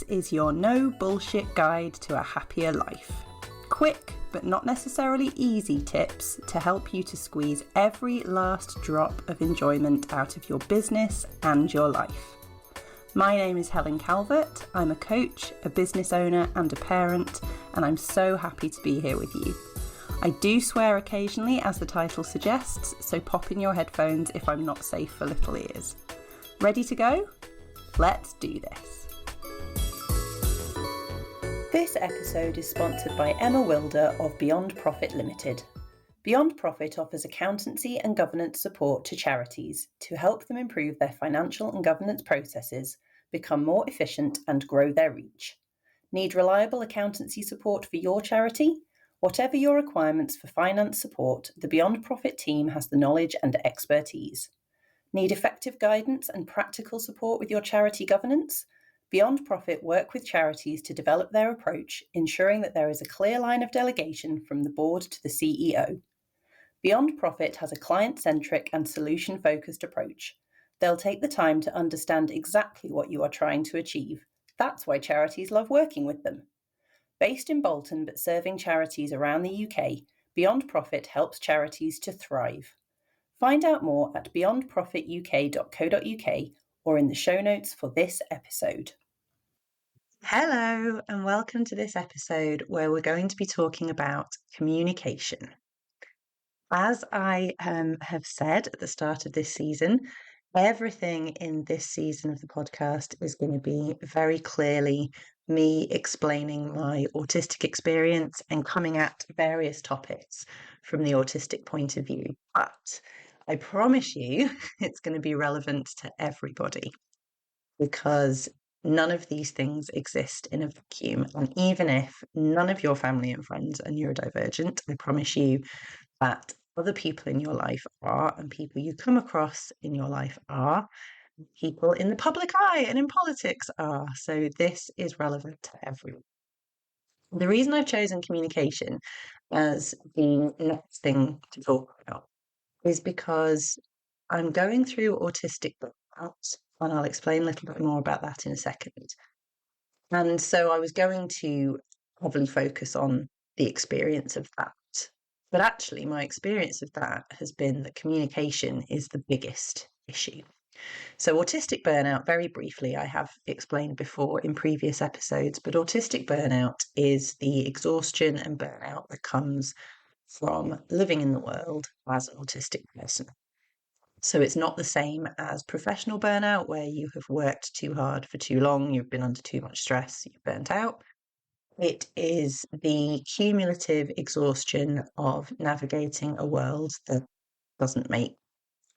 is your no bullshit guide to a happier life. Quick, but not necessarily easy tips to help you to squeeze every last drop of enjoyment out of your business and your life. My name is Helen Calvert. I'm a coach, a business owner and a parent, and I'm so happy to be here with you. I do swear occasionally, as the title suggests, so pop in your headphones if I'm not safe for little ears. Ready to go? Let's do this. This episode is sponsored by Emma Wilder of Beyond Profit Limited. Beyond Profit offers accountancy and governance support to charities to help them improve their financial and governance processes, become more efficient and grow their reach. Need reliable accountancy support for your charity? Whatever your requirements for finance support, the Beyond Profit team has the knowledge and expertise. Need effective guidance and practical support with your charity governance? Beyond Profit work with charities to develop their approach, ensuring that there is a clear line of delegation from the board to the CEO. Beyond Profit has a client-centric and solution-focused approach. They'll take the time to understand exactly what you are trying to achieve. That's why charities love working with them. Based in Bolton but serving charities around the UK, Beyond Profit helps charities to thrive. Find out more at beyondprofituk.co.uk or in the show notes for this episode. Hello and welcome to this episode where we're going to be talking about communication. As I have said at the start of this season, everything in this season of the podcast is going to be very clearly me explaining my autistic experience and coming at various topics from the autistic point of view. But I promise you it's going to be relevant to everybody because none of these things exist in a vacuum. And even if none of your family and friends are neurodivergent, I promise you that other people in your life are, and people you come across in your life are, people in the public eye and in politics are. So this is relevant to everyone. The reason I've chosen communication as the next thing to talk about is because I'm going through autistic burnout, and I'll explain a little bit more about that in a second. And so I was going to probably focus on the experience of that. But actually, my experience of that has been that communication is the biggest issue. So autistic burnout, very briefly, I have explained before in previous episodes, but autistic burnout is the exhaustion and burnout that comes from living in the world as an autistic person. So it's not the same as professional burnout, where you have worked too hard for too long, you've been under too much stress, you've burnt out. It is the cumulative exhaustion of navigating a world that doesn't make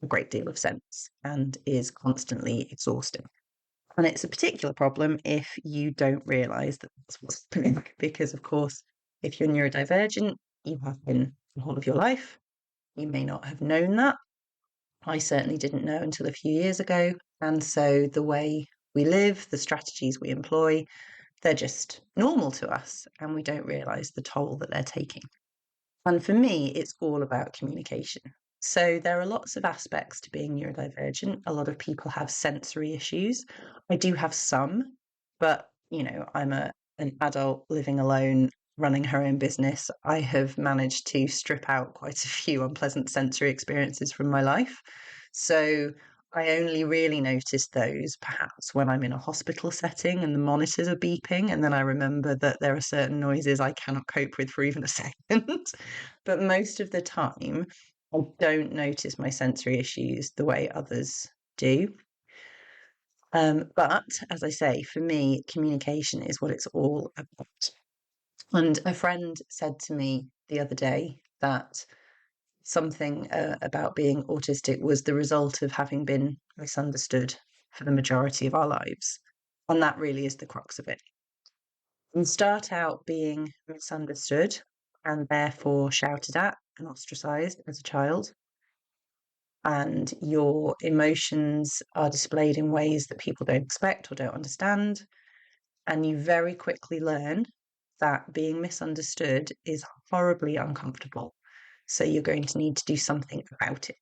a great deal of sense and is constantly exhausting. And it's a particular problem if you don't realise that that's what's happening, because, of course, if you're neurodivergent, you have been the whole of your life. You may not have known that. I certainly didn't know until a few years ago. And so the way we live, the strategies we employ, they're just normal to us and we don't realise the toll that they're taking. And for me, it's all about communication. So there are lots of aspects to being neurodivergent. A lot of people have sensory issues. I do have some, but, I'm an adult living alone, running her own business. I have managed to strip out quite a few unpleasant sensory experiences from my life. So I only really notice those perhaps when I'm in a hospital setting and the monitors are beeping, and then I remember that there are certain noises I cannot cope with for even a second. But most of the time, I don't notice my sensory issues the way others do. But as I say, for me, communication is what it's all about. And a friend said to me the other day that something about being autistic was the result of having been misunderstood for the majority of our lives. And that really is the crux of it. You start out being misunderstood and therefore shouted at and ostracised as a child. And your emotions are displayed in ways that people don't expect or don't understand. And you very quickly learn that being misunderstood is horribly uncomfortable. So you're going to need to do something about it.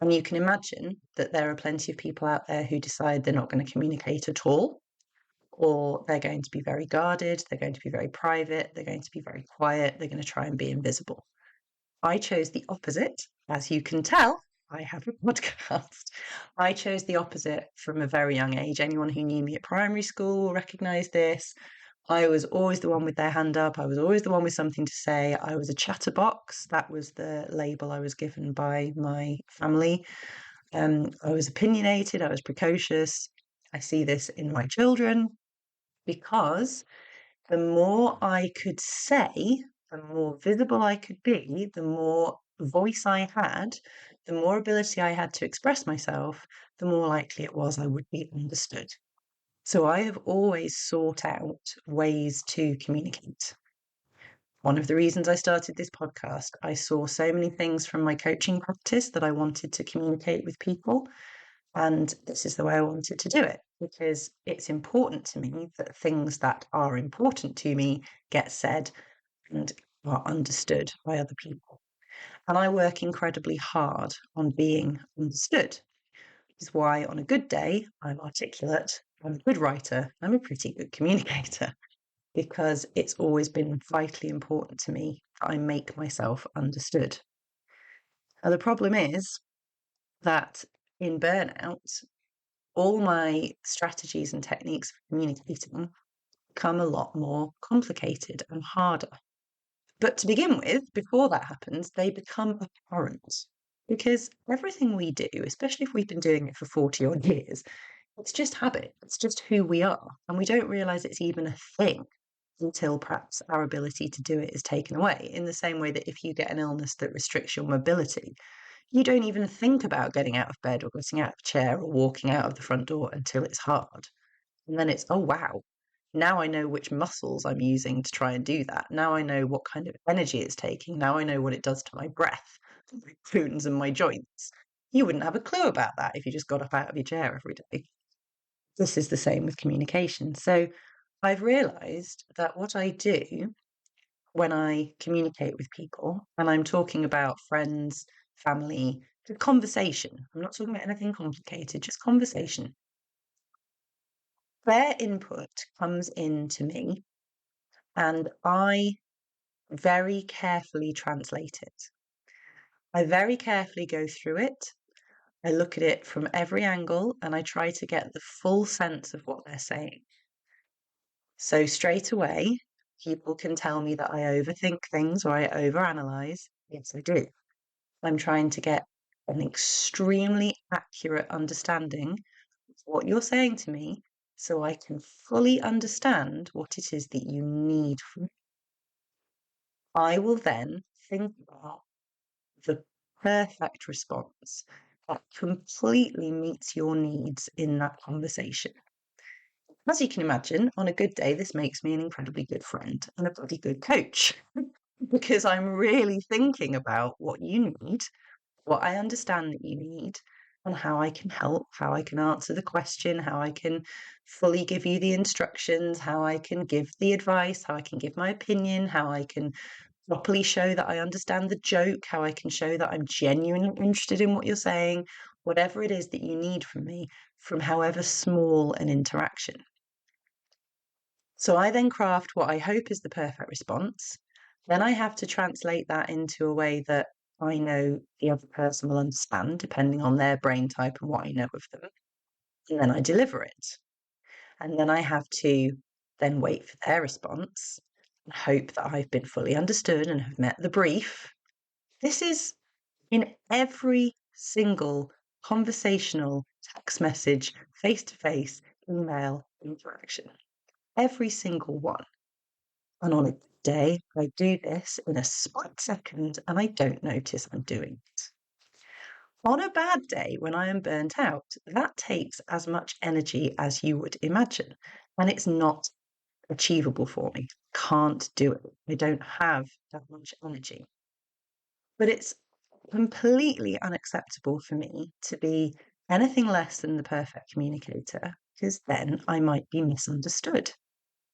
And you can imagine that there are plenty of people out there who decide they're not going to communicate at all, or they're going to be very guarded, they're going to be very private, they're going to be very quiet, they're going to try and be invisible. I chose the opposite. As you can tell, I have a podcast. I chose the opposite from a very young age. Anyone who knew me at primary school will recognise this. I was always the one with their hand up. I was always the one with something to say. I was a chatterbox. That was the label I was given by my family. I was opinionated. I was precocious. I see this in my children because the more I could say, the more visible I could be, the more voice I had, the more ability I had to express myself, the more likely it was I would be understood. So I have always sought out ways to communicate. One of the reasons I started this podcast, I saw so many things from my coaching practice that I wanted to communicate with people. And this is the way I wanted to do it because it's important to me that things that are important to me get said and are understood by other people. And I work incredibly hard on being understood, which is why on a good day, I'm articulate, I'm a good writer, I'm a pretty good communicator, because it's always been vitally important to me that I make myself understood. Now, the problem is that in burnout, all my strategies and techniques for communicating become a lot more complicated and harder. But to begin with, before that happens, they become apparent because everything we do, especially if we've been doing it for 40 odd years, it's just habit. It's just who we are. And we don't realize it's even a thing until perhaps our ability to do it is taken away. In the same way that if you get an illness that restricts your mobility, you don't even think about getting out of bed or getting out of a chair or walking out of the front door until it's hard. And then it's, oh, wow, now I know which muscles I'm using to try and do that. Now I know what kind of energy it's taking. Now I know what it does to my breath, my bones, and my joints. You wouldn't have a clue about that if you just got up out of your chair every day. This is the same with communication. So I've realized that what I do when I communicate with people, and I'm talking about friends, family, conversation, I'm not talking about anything complicated, just conversation. Their input comes in to me, and I very carefully translate it. I very carefully go through it. I look at it from every angle, and I try to get the full sense of what they're saying. So straight away, people can tell me that I overthink things or I overanalyze. Yes, I do. I'm trying to get an extremely accurate understanding of what you're saying to me so I can fully understand what it is that you need from me. I will then think about the perfect response that completely meets your needs in that conversation. As you can imagine, on a good day, this makes me an incredibly good friend and a bloody good coach because I'm really thinking about what you need, what I understand that you need, and how I can help, how I can answer the question, how I can fully give you the instructions, how I can give the advice, how I can give my opinion, how I can properly show that I understand the joke, how I can show that I'm genuinely interested in what you're saying, whatever it is that you need from me, from however small an interaction. So I then craft what I hope is the perfect response. Then I have to translate that into a way that I know the other person will understand, depending on their brain type and what I know of them. And then I deliver it. And then I have to then wait for their response and hope that I've been fully understood and have met the brief. This is in every single conversational text message, face-to-face, email interaction. Every single one. And on a good day, I do this in a split second and I don't notice I'm doing it. On a bad day, when I am burnt out, that takes as much energy as you would imagine. And it's not achievable for me. Can't do it. I don't have that much energy. But it's completely unacceptable for me to be anything less than the perfect communicator, because then I might be misunderstood.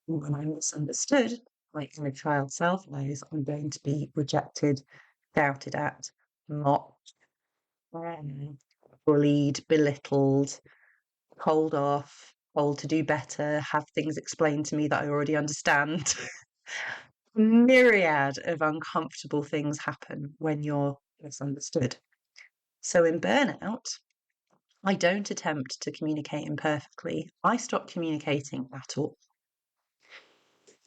And when I'm misunderstood, my inner child self knows I'm going to be rejected, doubted at, mocked, bullied, belittled, told off, told to do better, have things explained to me that I already understand. Myriad of uncomfortable things happen when you're misunderstood. So in burnout, I don't attempt to communicate imperfectly. I stop communicating at all.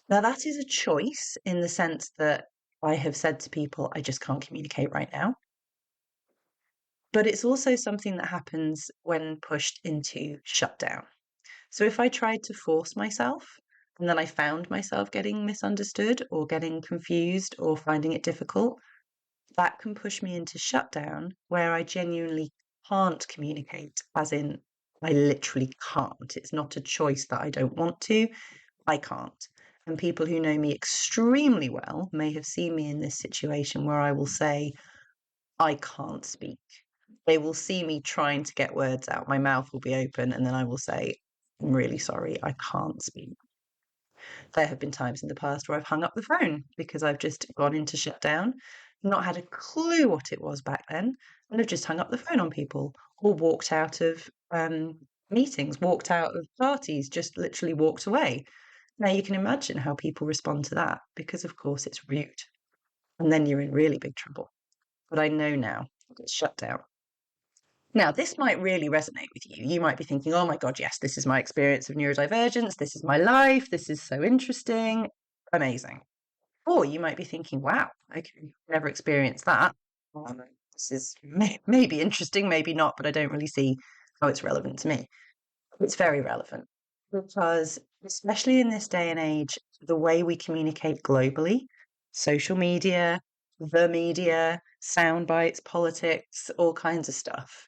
Now, that is a choice in the sense that I have said to people, I just can't communicate right now. But it's also something that happens when pushed into shutdown. So if I tried to force myself and then I found myself getting misunderstood or getting confused or finding it difficult, that can push me into shutdown where I genuinely can't communicate, as in, I literally can't. It's not a choice that I don't want to, I can't. And people who know me extremely well may have seen me in this situation where I will say, I can't speak. They will see me trying to get words out. My mouth will be open, and then I will say, I'm really sorry, I can't speak. There have been times in the past where I've hung up the phone because I've just gone into shutdown, not had a clue what it was back then, and have just hung up the phone on people or walked out of meetings, walked out of parties, just literally walked away. Now you can imagine how people respond to that because, of course, it's rude. And then you're in really big trouble. But I know now it's shut down. Now, this might really resonate with you. You might be thinking, oh my God, yes, this is my experience of neurodivergence. This is my life. This is so interesting. Amazing. Or you might be thinking, wow, okay, never experienced that. This is maybe interesting, maybe not, but I don't really see how it's relevant to me. It's very relevant because, especially in this day and age, the way we communicate globally, social media, the media, sound bites, politics, all kinds of stuff.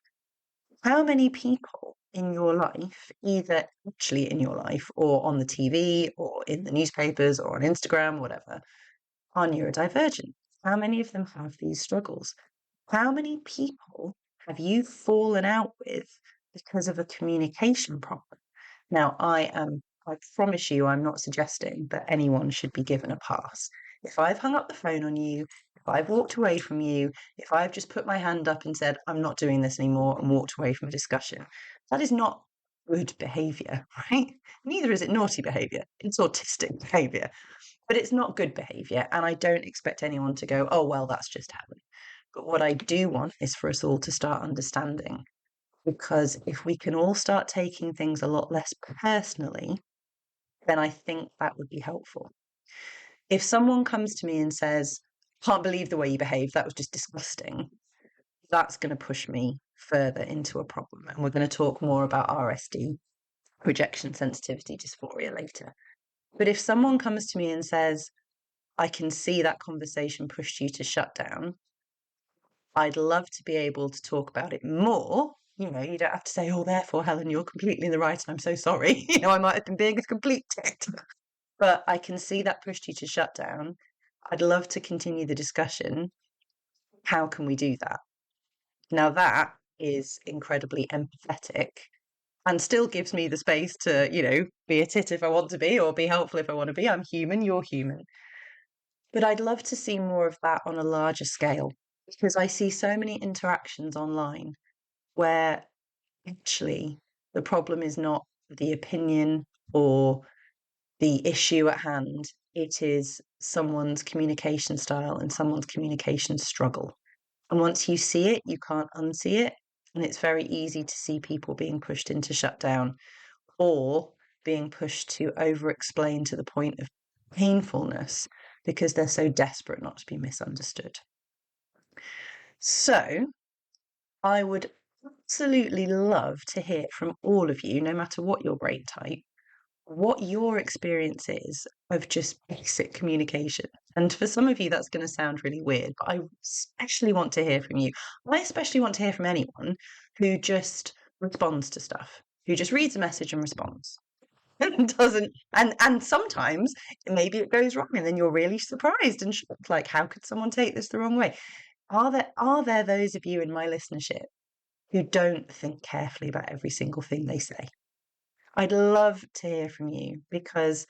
How many people in your life, either actually in your life or on the TV or in the newspapers or on Instagram, whatever, are neurodivergent? How many of them have these struggles? How many people have you fallen out with because of a communication problem? Now, I promise you, I'm not suggesting that anyone should be given a pass. If I've hung up the phone on you, if I've walked away from you, if I've just put my hand up and said, I'm not doing this anymore and walked away from a discussion, that is not good behavior, right? Neither is it naughty behavior. It's autistic behavior, but it's not good behavior. And I don't expect anyone to go, oh, well, that's just happened. But what I do want is for us all to start understanding, because if we can all start taking things a lot less personally, then I think that would be helpful. If someone comes to me and says, can't believe the way you behaved, that was just disgusting, that's going to push me further into a problem. And we're going to talk more about RSD, rejection sensitivity dysphoria, later. But if someone comes to me and says, I can see that conversation pushed you to shut down, I'd love to be able to talk about it more. You know, you don't have to say, oh, therefore, Helen, you're completely in the right and I'm so sorry. You know, I might have been being a complete tit. But I can see that pushed you to shut down. I'd love to continue the discussion. How can we do that? Now, that is incredibly empathetic and still gives me the space to, you know, be a tit if I want to be or be helpful if I want to be. I'm human, you're human. But I'd love to see more of that on a larger scale because I see so many interactions online where actually the problem is not the opinion or the issue at hand. It is someone's communication style and someone's communication struggle. And once you see it, you can't unsee it. And it's very easy to see people being pushed into shutdown or being pushed to over explain to the point of painfulness because they're so desperate not to be misunderstood. So I would absolutely love to hear from all of you, no matter what your brain type, what your experience is of just basic communication. And for some of you, that's going to sound really weird, but I especially want to hear from you. I especially want to hear from anyone who just responds to stuff, who just reads a message and responds. And doesn't and sometimes maybe it goes wrong and then you're really surprised and shocked, like how could someone take this the wrong way? Are there those of you in my listenership who don't think carefully about every single thing they say? I'd love to hear from you because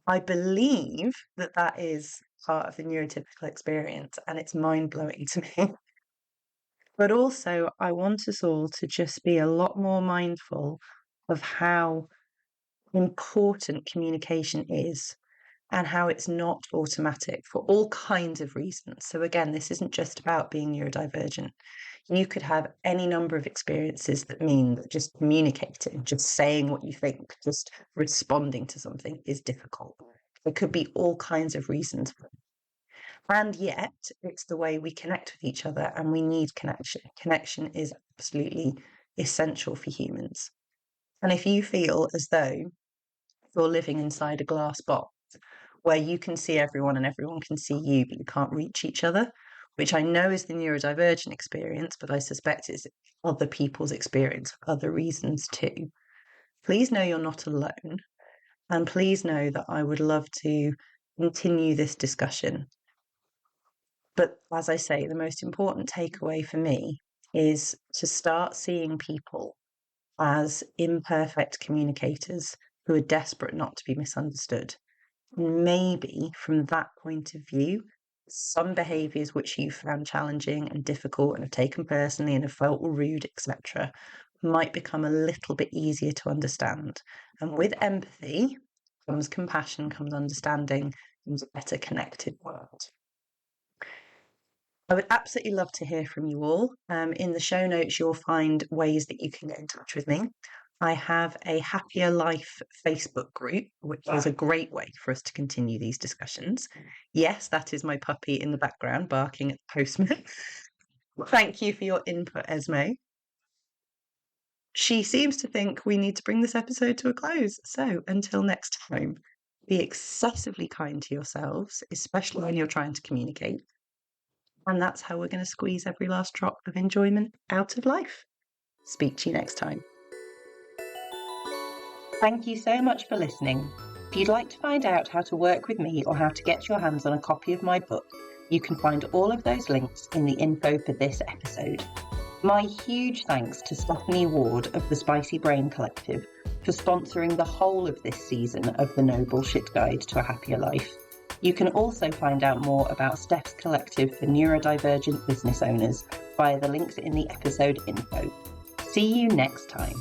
I believe that that is part of the neurotypical experience and it's mind-blowing to me. But also, I want us all to just be a lot more mindful of how important communication is and how it's not automatic for all kinds of reasons. So again, this isn't just about being neurodivergent. You could have any number of experiences that mean that just communicating, just saying what you think, just responding to something is difficult. There could be all kinds of reasons for it. And yet, it's the way we connect with each other, and we need connection. Connection is absolutely essential for humans. And if you feel as though you're living inside a glass box where you can see everyone and everyone can see you, but you can't reach each other, which I know is the neurodivergent experience, but I suspect it's other people's experience for other reasons too. Please know you're not alone. And please know that I would love to continue this discussion. But as I say, the most important takeaway for me is to start seeing people as imperfect communicators who are desperate not to be misunderstood. And maybe from that point of view, some behaviours which you found challenging and difficult and have taken personally and have felt rude, etc., might become a little bit easier to understand. And with empathy comes compassion, comes understanding, comes a better connected world. I would absolutely love to hear from you all. In the show notes, you'll find ways that you can get in touch with me. I have a Happier Life Facebook group, which is a great way for us to continue these discussions. Yes, that is my puppy in the background barking at the postman. Thank you for your input, Esme. She seems to think we need to bring this episode to a close. So until next time, be excessively kind to yourselves, especially when you're trying to communicate. And that's how we're going to squeeze every last drop of enjoyment out of life. Speak to you next time. Thank you so much for listening. If you'd like to find out how to work with me or how to get your hands on a copy of my book, you can find all of those links in the info for this episode. My huge thanks to Stephanie Ward of the Spicy Brain Collective for sponsoring the whole of this season of the No Bullshit Guide to a Happier Life. You can also find out more about Steph's collective for neurodivergent business owners via the links in the episode info. See you next time.